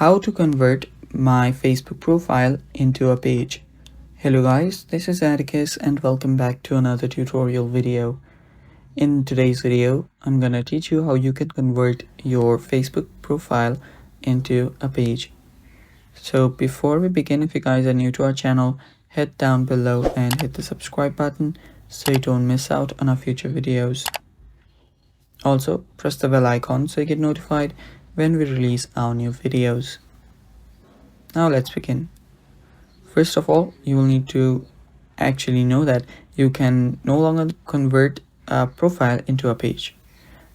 How to convert my Facebook profile into a page. Hello guys, this is Atticus and welcome back to another tutorial video. In today's video, I'm gonna teach you how you can convert your Facebook profile into a page. So before we begin, if you guys are new to our channel, head down below and hit the subscribe button so you don't miss out on our future videos. Also, press the bell icon so you get notified when we release our new videos. Now let's begin. First of all, you will need to actually know that you can no longer convert a profile into a page.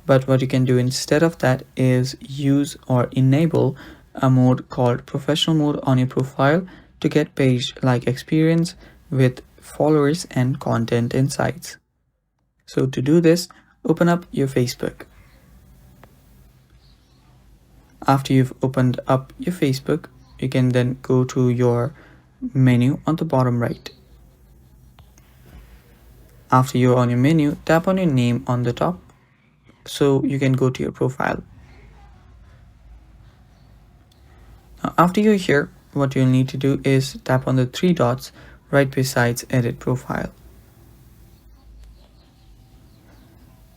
But what you can do instead of that is use or enable a mode called professional mode on your profile to get page-like experience with followers and content insights. So to do this, open up your Facebook. After you've opened up your Facebook, you can then go to your menu on the bottom right. After you're on your menu, tap on your name on the top so you can go to your profile. Now, after you're here, what you'll need to do is tap on the three dots right besides edit profile.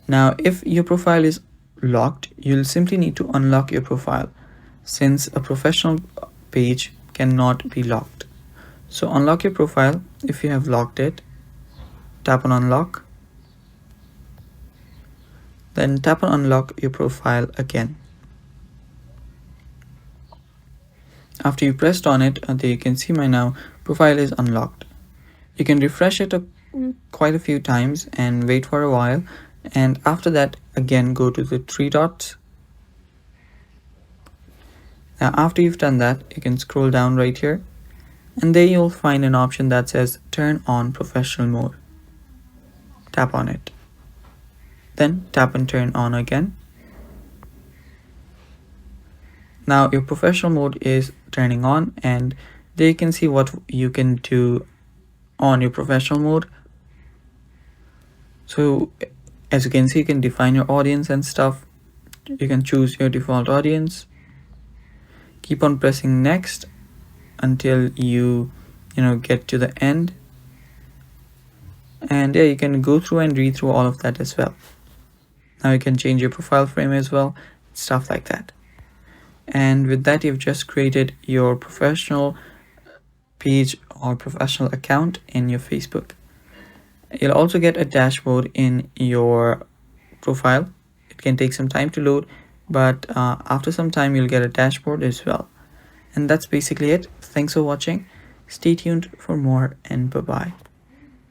Now, if your profile is locked, you'll simply need to unlock your profile since a professional page cannot be locked. So unlock your profile. If you have locked it, tap on unlock, then tap on unlock your profile again. After you pressed on it, there you can see my now profile is unlocked. You can refresh it quite a few times and wait for a while, and after that again go to the three dots. Now after you've done that, you can scroll down right here and there you'll find an option that says turn on professional mode. Tap on it, then tap and turn on again. Now your professional mode is turning on and there you can see what you can do on your professional mode. So as you can see, you can define your audience and stuff. You can choose your default audience. Keep on pressing next until you get to the end. And yeah, you can go through and read through all of that as well. Now you can change your profile frame as well, stuff like that. And with that, you've just created your professional page or professional account in your Facebook. You'll also get a dashboard in your profile. It can take some time to load, but after some time you'll get a dashboard as well. And that's basically it. Thanks for watching. Stay tuned for more and bye-bye.